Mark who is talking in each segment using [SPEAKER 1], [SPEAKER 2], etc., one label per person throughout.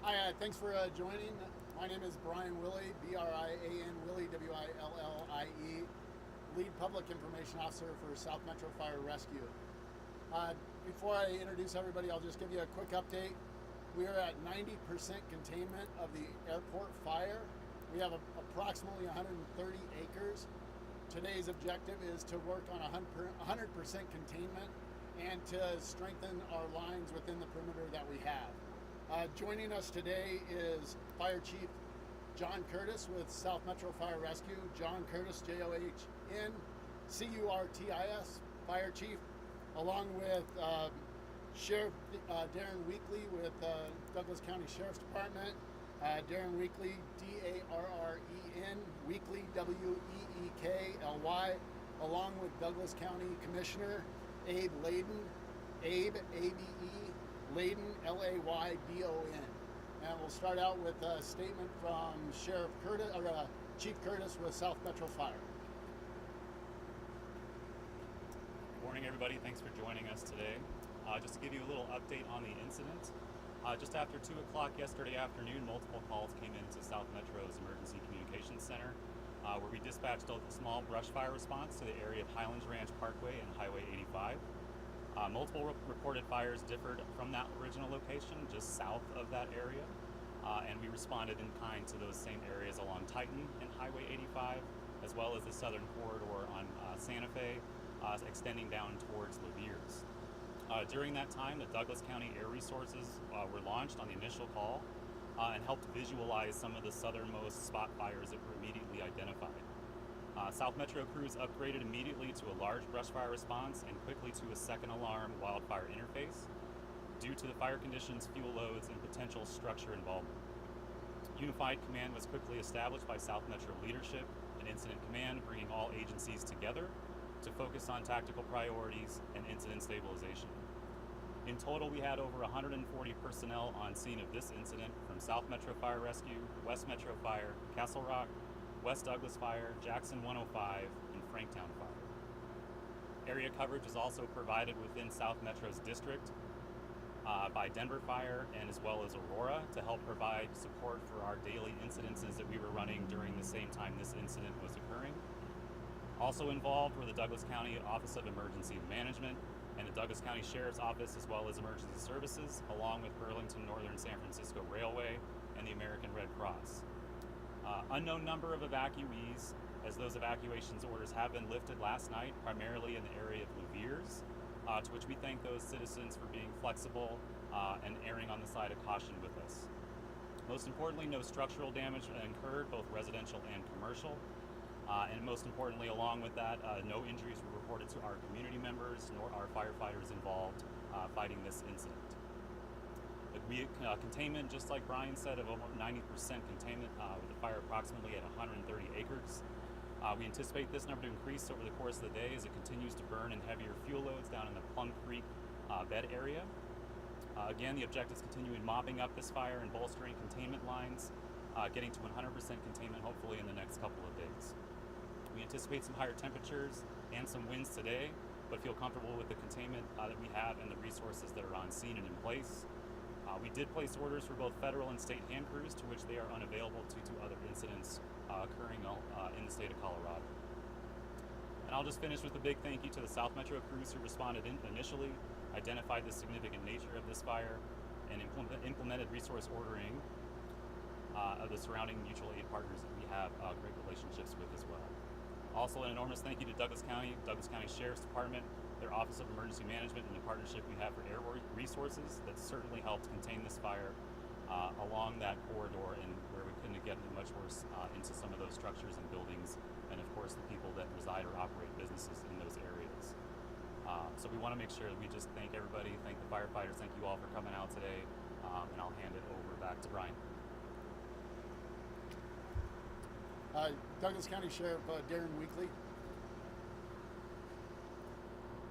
[SPEAKER 1] Hi, thanks for joining. My name is Brian Willie, B-R-I-A-N Willie, W-I-L-L-I-E, Lead Public Information Officer for South Metro Fire Rescue. Before I introduce everybody, I'll just give you a quick update. We are at 90% containment of the airport fire. We have approximately 130 acres. Today's objective is to work on 100% containment and to strengthen our lines within the perimeter that we have. Joining us today is Fire Chief John Curtis with South Metro Fire Rescue. John Curtis, John-Curtis, Fire Chief, along with Sheriff Darren Weekly with Douglas County Sheriff's Department. Darren Weekly, D-A-R-R-E-N, Weekly, W-E-E-K-L-Y, along with Douglas County Commissioner Abe Layden, Abe, A-B-E, Layden, L-A-Y-D-O-N. And we'll start out with a statement from Sheriff Curtis, or Chief Curtis with South Metro Fire.
[SPEAKER 2] Good morning, everybody. Thanks for joining us today. Just to give you a little update on the incident. Just after 2 o'clock yesterday afternoon, multiple calls came into South Metro's Emergency Communications Center, where we dispatched a small brush fire response to the area of Highlands Ranch Parkway and Highway 85. Multiple reported fires differed from that original location, just south of that area, and we responded in kind to those same areas along Titan and Highway 85, as well as the southern corridor on Santa Fe, extending down towards Louviers. During that time, the Douglas County Air Resources were launched on the initial call and helped visualize some of the southernmost spot fires that were immediately identified. South Metro crews upgraded immediately to a large brush fire response and quickly to a second alarm wildfire interface due to the fire conditions, fuel loads, and potential structure involvement. Unified command was quickly established by South Metro leadership and incident command, bringing all agencies together to focus on tactical priorities and incident stabilization. In total, we had over 140 personnel on scene of this incident from South Metro Fire Rescue, West Metro Fire, Castle Rock, West Douglas Fire, Jackson 105, and Franktown Fire. Area coverage was also provided within South Metro's district by Denver Fire and as well as Aurora to help provide support for our daily incidences that we were running during the same time this incident was occurring. Also involved were the Douglas County Office of Emergency Management and the Douglas County Sheriff's Office, as well as Emergency Services, along with Burlington Northern San Francisco Railway and the American Red Cross. Unknown number of evacuees, as those evacuations orders have been lifted last night, primarily in the area of Louviers, to which we thank those citizens for being flexible and erring on the side of caution with us. Most importantly, no structural damage incurred, both residential and commercial. And most importantly, along with that, no injuries were reported to our community members nor our firefighters involved fighting this incident. The containment, just like Brian said, of over 90% containment with the fire approximately at 130 acres. We anticipate this number to increase over the course of the day as it continues to burn in heavier fuel loads down in the Plum Creek bed area. Again, the objective is continuing mopping up this fire and bolstering containment lines, getting to 100% containment hopefully in the next couple of days. We anticipate some higher temperatures and some winds today, but feel comfortable with the containment that we have and the resources that are on scene and in place. We did place orders for both federal and state hand crews, to which they are unavailable due to other incidents occurring in the state of Colorado. And I'll just finish with a big thank you to the South Metro crews who responded initially, identified the significant nature of this fire, and implemented resource ordering of the surrounding mutual aid partners that we have great relationships with as well. Also, an enormous thank you to Douglas County Sheriff's Department, their Office of Emergency Management, and the partnership we have for air resources that certainly helped contain this fire along that corridor and where we couldn't get much worse into some of those structures and buildings, and of course the people that reside or operate businesses in those areas. So we want to make sure that we just thank everybody, thank the firefighters, thank you all for coming out today, and I'll hand it over back to Brian.
[SPEAKER 1] Douglas County Sheriff Darren Weekly.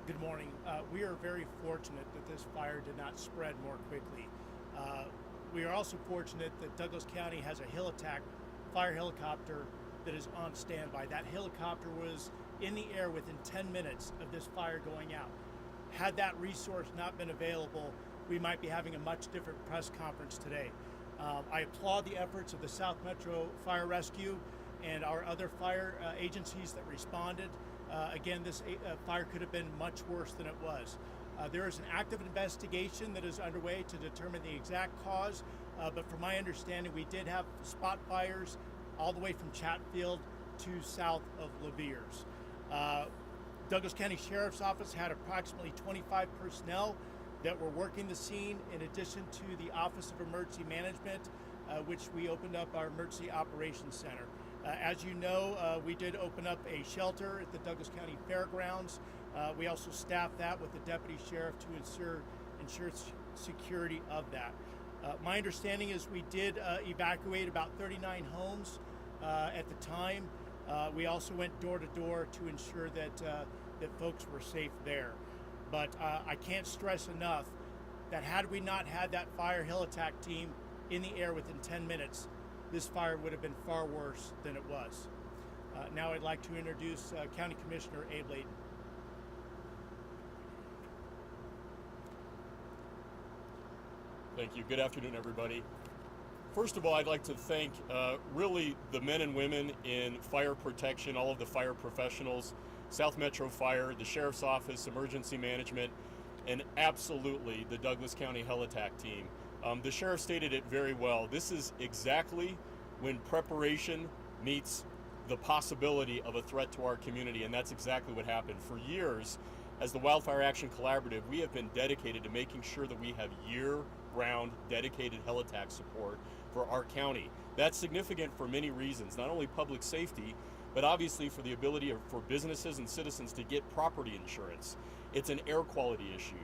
[SPEAKER 3] Good morning. We are very fortunate that this fire did not spread more quickly. We are also fortunate that Douglas County has a hill attack fire helicopter that is on standby. That helicopter was in the air within 10 minutes of this fire going out. Had that resource not been available, we might be having a much different press conference today. I applaud the efforts of the South Metro Fire Rescue and our other fire agencies that responded. Again, this fire could have been much worse than it was. There is an active investigation that is underway to determine the exact cause, but from my understanding, we did have spot fires all the way from Chatfield to south of Louviers. Douglas County Sheriff's Office had approximately 25 personnel that were working the scene, in addition to the Office of Emergency Management, which we opened up our Emergency Operations Center. As you know, we did open up a shelter at the Douglas County Fairgrounds. We also staffed that with the deputy sheriff to ensure security of that. My understanding is we did evacuate about 39 homes at the time. We also went door to door to ensure that folks were safe there. But I can't stress enough that had we not had that fire hill attack team in the air within 10 minutes, this fire would have been far worse than it was. Now I'd like to introduce County Commissioner Abe Layden.
[SPEAKER 4] Thank you. Good afternoon, everybody. First of all, I'd like to thank really the men and women in fire protection, all of the fire professionals, South Metro Fire, the Sheriff's Office, Emergency Management, and absolutely the Douglas County Hell Attack Team. The Sheriff stated it very well. This is exactly when preparation meets the possibility of a threat to our community, and that's exactly what happened. For years, as the Wildfire Action Collaborative, we have been dedicated to making sure that we have year-round dedicated hell attack support for our county. That's significant for many reasons, not only public safety, but obviously for the ability for businesses and citizens to get property insurance. It's an air quality issue.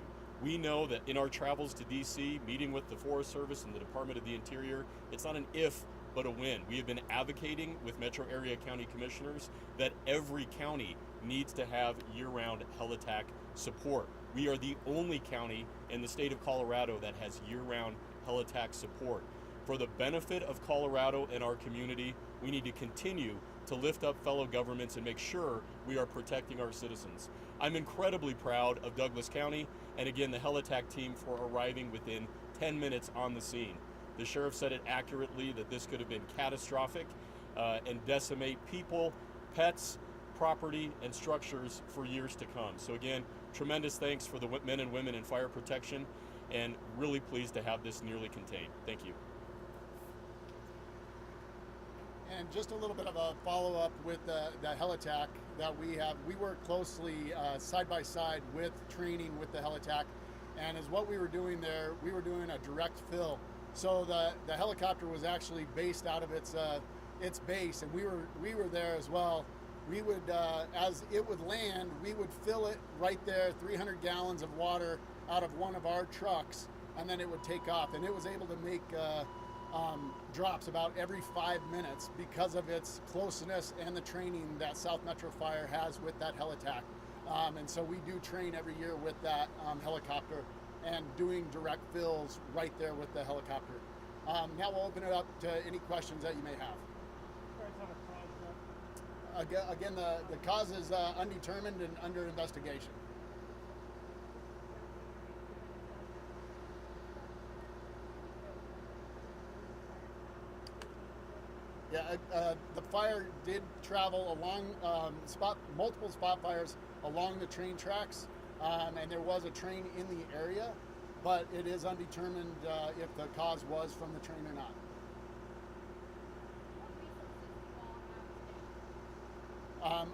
[SPEAKER 4] We know that in our travels to DC, meeting with the Forest Service and the Department of the Interior, it's not an if, but a when. We have been advocating with metro area county commissioners that every county needs to have year-round hell attack support. We are the only county in the state of Colorado that has year-round hell attack support. For the benefit of Colorado and our community, we need to continue to lift up fellow governments and make sure we are protecting our citizens. I'm incredibly proud of Douglas County and again the hell attack team for arriving within 10 minutes on the scene. The sheriff said it accurately that this could have been catastrophic and decimate people, pets, property, and structures for years to come. So again, tremendous thanks for the men and women in fire protection, and really pleased to have this nearly contained. Thank you.
[SPEAKER 1] And just a little bit of a follow-up with the hell attack that we have. We work closely side by side with training with the hell attack, and as what we were doing there, we were doing a direct fill. So the helicopter was actually based out of its base, and we were there as well. We would, as it would land, we would fill it right there, 300 gallons of water out of one of our trucks, and then it would take off. And it was able to make drops about every 5 minutes because of its closeness and the training that South Metro Fire has with that hell attack. And so we do train every year with that helicopter and doing direct fills right there with the helicopter. Now we'll open it up to any questions that you may have. Again, the cause is undetermined and under investigation. Yeah, the fire did travel along multiple spot fires along the train tracks, and there was a train in the area, but it is undetermined if the cause was from the train or not.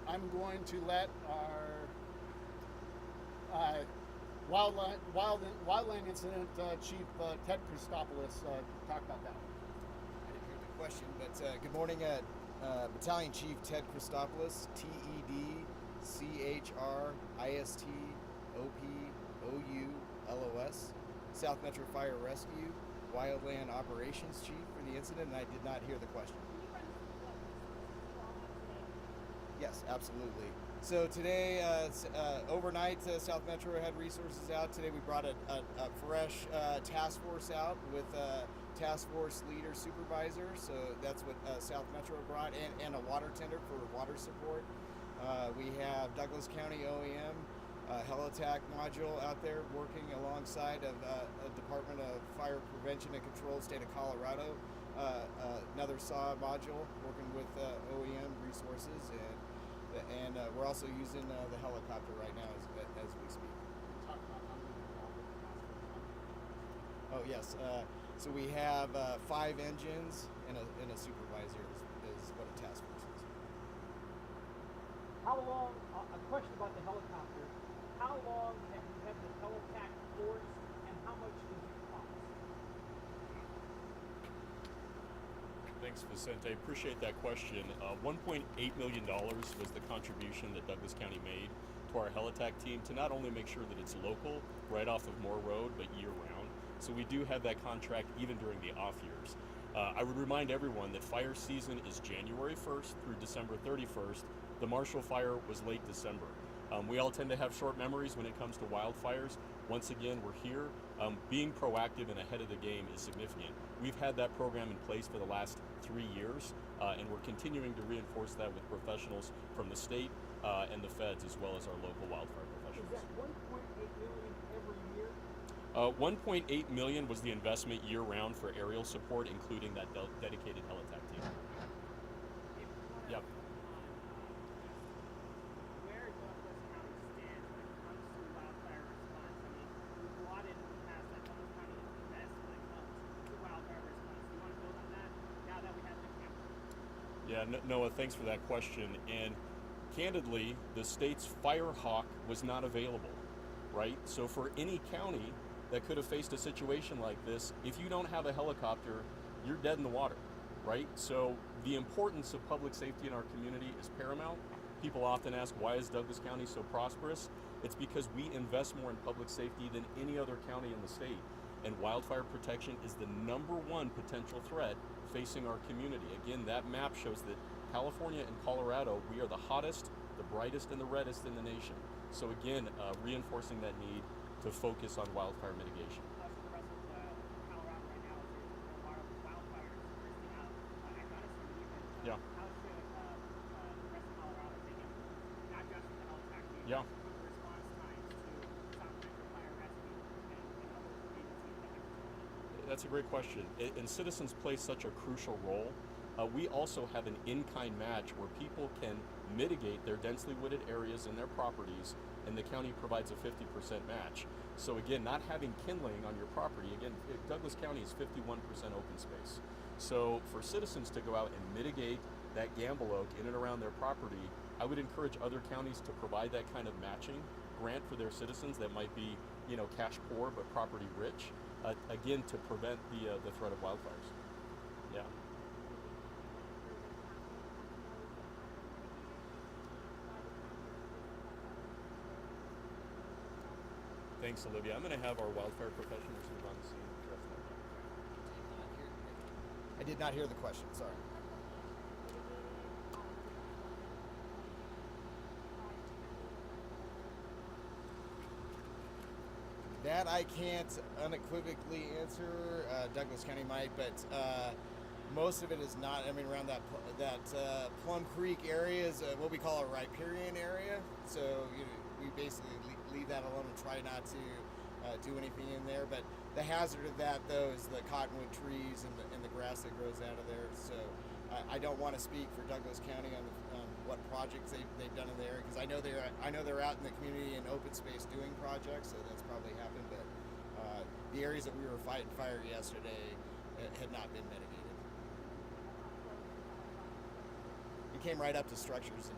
[SPEAKER 1] I'm going to let our wildland incident chief Ted Christopoulos talk about that.
[SPEAKER 5] I didn't hear the question, but good morning, Battalion Chief Ted Christopoulos, TED CHRISTOPOULOS, South Metro Fire Rescue, Wildland Operations Chief for the incident, and I did not hear the question. Yes, absolutely. So today, overnight, South Metro had resources out. Today we brought a fresh task force out with task force leader supervisor. So that's what South Metro brought, and a water tender for water support. We have Douglas County OEM heli-attack module out there working alongside of a Department of Fire Prevention and Control, state of Colorado. Another SAW module working with OEM resources, and we're also using the helicopter right now as we speak.
[SPEAKER 1] Talk about how many involved with the task force.
[SPEAKER 5] Oh yes, so we have 5 engines and a supervisor is what a task force is.
[SPEAKER 6] How long, a question about the helicopter, how long have you had the heli-attack force and how much did it cost?
[SPEAKER 4] Thanks, Vicente. Appreciate that question. $1.8 million was the contribution that Douglas County made to our heli-attack team to not only make sure that it's local, right off of Moore Road, but year-round. So we do have that contract even during the off years. I would remind everyone that fire season is January 1st through December 31st. The Marshall Fire was late December. We all tend to have short memories when it comes to wildfires. Once again, we're here. Being proactive and ahead of the game is significant. We've had that program in place for the last 3 years, and we're continuing to reinforce that with professionals from the state and the feds, as well as our local wildfire
[SPEAKER 6] Is
[SPEAKER 4] professionals.
[SPEAKER 6] that 1.8 million every year?
[SPEAKER 4] $1.8 million was the investment year-round for aerial support, including that dedicated heli-attack team. Yep.
[SPEAKER 6] Where Douglas County stands when it comes to wildfire response. I mean, we've lauded in the past that Douglas County is the best when it comes to wildfire response. Do you want to build on that now that we have the camera?
[SPEAKER 4] Yeah, Noah, thanks for that question. And candidly, the state's Firehawk was not available, right? So for any county that could have faced a situation like this, if you don't have a helicopter, you're dead in the water, right? So the importance of public safety in our community is paramount. People often ask, why is Douglas County so prosperous? It's because we invest more in public safety than any other county in the state. And wildfire protection is the #1 potential threat facing our community. Again, that map shows that California and Colorado, we are the hottest, the brightest, and the reddest in the nation. So again, reinforcing that need to focus on wildfire mitigation.
[SPEAKER 6] Us and the rest of Colorado right now is there's wildfires bursting out at Madison even.
[SPEAKER 4] Yeah.
[SPEAKER 6] How should the rest of Colorado take it? Not just the heli-attack team,
[SPEAKER 4] Yeah.
[SPEAKER 6] but the response times to South Metro Fire Rescue and other agencies that have responded?
[SPEAKER 4] That's a great question. And citizens play such a crucial role. We also have an in-kind match where people can mitigate their densely wooded areas in their properties, and the county provides a 50% match. So again, not having kindling on your property, again, Douglas County is 51% open space. So for citizens to go out and mitigate that gamble oak in and around their property, I would encourage other counties to provide that kind of matching grant for their citizens that might be, cash poor but property rich, again, to prevent the threat of wildfires. Yeah. Thanks, Olivia. I'm going to have our wildfire professionals move on the scene and address that.
[SPEAKER 5] I did not hear the question, sorry. That I can't unequivocally answer. Douglas County might, but most of it is not. I mean, around that Plum Creek area is what we call a riparian area. So we basically leave that alone and try not to do anything in there. But the hazard of that, though, is the cottonwood trees and the grass that grows out of there. So I don't want to speak for Douglas County on what projects they've done in there, because I know they're out in the community in open space doing projects, so that's probably happened. But the areas that we were fighting fire yesterday had not been mitigated. It came right up to structures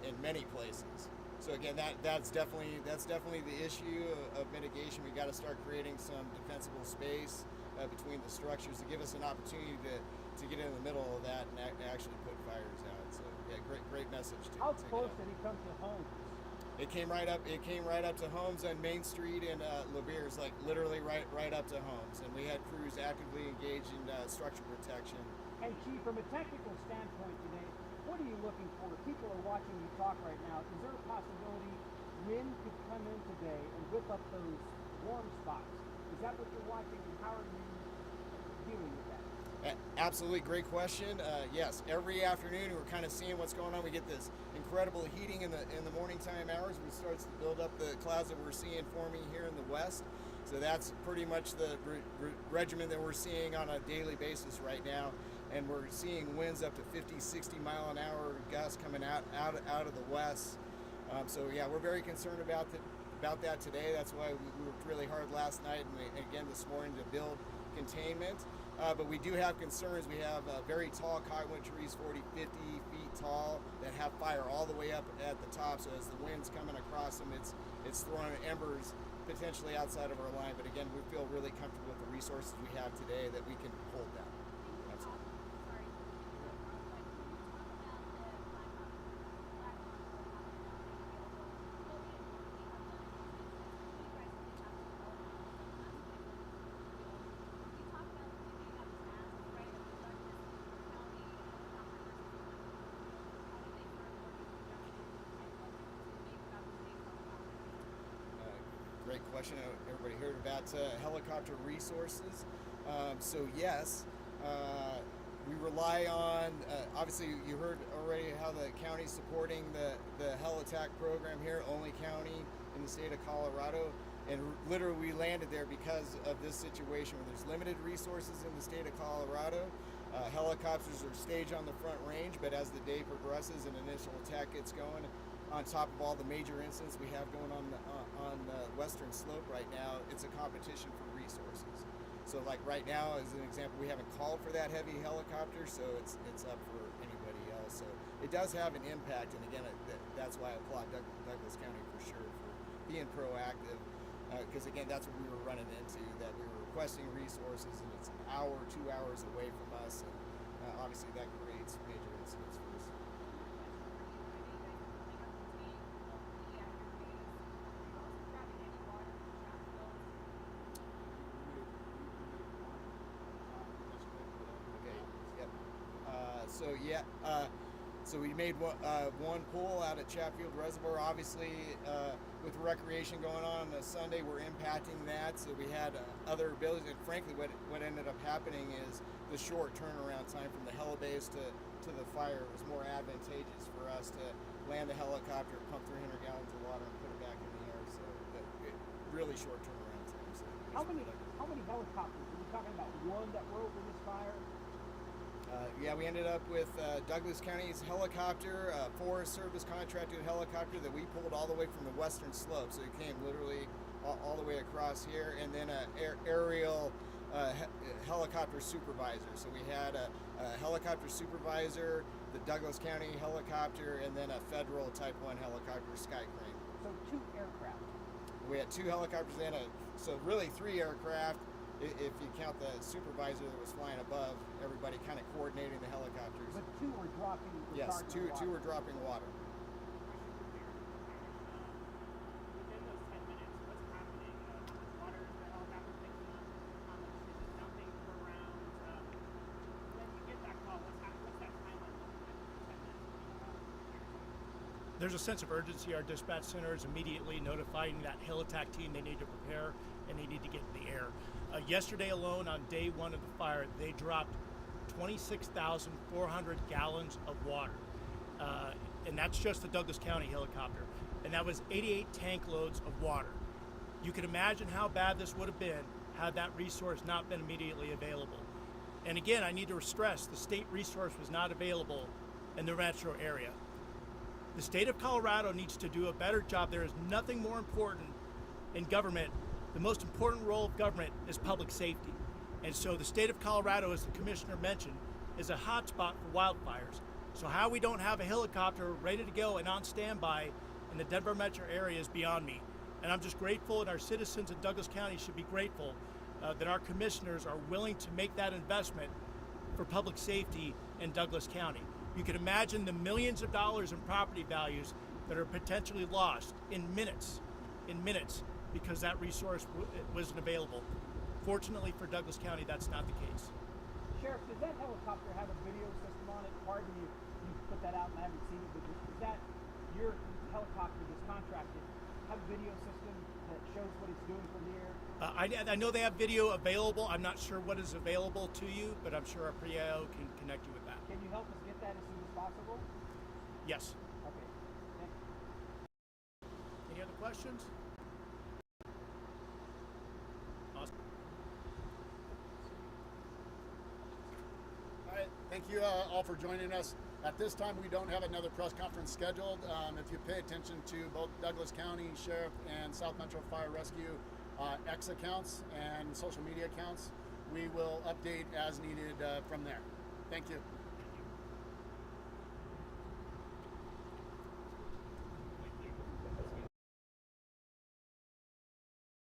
[SPEAKER 5] in many places. So again, that's definitely the issue of mitigation. We got to start creating some defensible space between the structures to give us an opportunity to get in the middle of that and actually put fires out. So yeah, great message.
[SPEAKER 6] How close did he come to homes?
[SPEAKER 5] It came right up to homes on Main Street and Louviers, like literally right up to homes. And we had crews actively engaged in structure protection.
[SPEAKER 6] And Chief, from a technical standpoint today, what are you looking for? People are watching you talk right now. Is there a possibility wind could come in today and whip up those warm spots? Is that what you're watching, and how are you dealing with that?
[SPEAKER 5] Absolutely, great question. Yes, every afternoon we're kind of seeing what's going on. We get this incredible heating in the morning time hours, which starts to build up the clouds that we're seeing forming here in the west. So that's pretty much the regimen that we're seeing on a daily basis right now. And we're seeing winds up to 50, 60 mile an hour gusts coming out of the west. So yeah, we're very concerned about that today. That's why we worked really hard last night and again this morning to build containment. But we do have concerns. We have very tall cottonwood trees, 40, 50 feet tall, that have fire all the way up at the top. So as the wind's coming across them, it's throwing embers potentially outside of our line. But again, we feel really comfortable with the resources we have today that we can hold that. Absolutely. Great question. Everybody heard about helicopter resources. So yes, we rely on, obviously you heard already how the county's supporting the heli-attack program here, only county in the state of Colorado. And literally we landed there because of this situation where there's limited resources in the state of Colorado. Helicopters are staged on the front range, but as the day progresses and initial attack gets going, on top of all the major incidents we have going on the western slope right now, it's a competition for resources. So like right now, as an example, we haven't called for that heavy helicopter, so it's up for anybody else. So it does have an impact, and again, that's why I applaud Douglas County for sure for being proactive, because again, that's what we were running into, that we were requesting resources, and it's an hour, 2 hours away from us, and obviously that creates major incidents for us. So yeah, so we made one pool out at Chatfield Reservoir. Obviously, with recreation going on Sunday, we're impacting that. So we had other abilities, and frankly, what ended up happening is the short turnaround time from the helibays to the fire was more advantageous for us to land the helicopter, pump 300 gallons of water, and put it back in the air. So really short turnaround time. So
[SPEAKER 6] how many helicopters? Are we talking about one that were over this fire?
[SPEAKER 5] Yeah, we ended up with Douglas County's helicopter, Forest Service contracted helicopter that we pulled all the way from the western slope. So it came literally all the way across here, and then an aerial helicopter supervisor. So we had a helicopter supervisor, the Douglas County helicopter, and then a federal Type 1 helicopter sky crane.
[SPEAKER 6] So 2 aircraft.
[SPEAKER 5] We had 2 helicopters and so really 3 aircraft. If you count the supervisor that was flying above, everybody kind of coordinating the helicopters.
[SPEAKER 6] But 2 were dropping.
[SPEAKER 5] Yes, two were dropping water.
[SPEAKER 6] Within those 10 minutes, what's happening? How much water is the helicopter picking up? How much is it dumping per round? When you get that call, what's that timeline looking like? 10 minutes.
[SPEAKER 3] There's a sense of urgency. Our dispatch center is immediately notifying that hill attack team they need to prepare and they need to get in the air. Yesterday alone, on day 1 of the fire, they dropped 26,400 gallons of water. And that's just the Douglas County helicopter. And that was 88 tank loads of water. You can imagine how bad this would have been had that resource not been immediately available. And again, I need to stress the state resource was not available in the metro area. The state of Colorado needs to do a better job. There is nothing more important in government. The most important role of government is public safety. And so the state of Colorado, as the commissioner mentioned, is a hotspot for wildfires. So how we don't have a helicopter ready to go and on standby in the Denver metro area is beyond me. And I'm just grateful, and our citizens in Douglas County should be grateful that our commissioners are willing to make that investment for public safety in Douglas County. You can imagine the millions of dollars in property values that are potentially lost in minutes, because that resource wasn't available. Fortunately for Douglas County, that's not the case.
[SPEAKER 6] Sheriff, does that helicopter have a video system on it? Pardon me if you put that out and I haven't seen it, but is that your helicopter that's contracted have a video system to that shows what it's doing from here?
[SPEAKER 3] I know they have video available. I'm not sure what is available to you, but I'm sure our PIO can connect you with that.
[SPEAKER 6] Can you help us get that as soon as possible?
[SPEAKER 3] Yes.
[SPEAKER 6] Okay. Thank you.
[SPEAKER 3] Any other questions? Awesome.
[SPEAKER 1] All right, thank you all for joining us. At this time, we don't have another press conference scheduled. If you pay attention to both Douglas County Sheriff and South Metro Fire Rescue X accounts and social media accounts, we will update as needed from there. Thank you.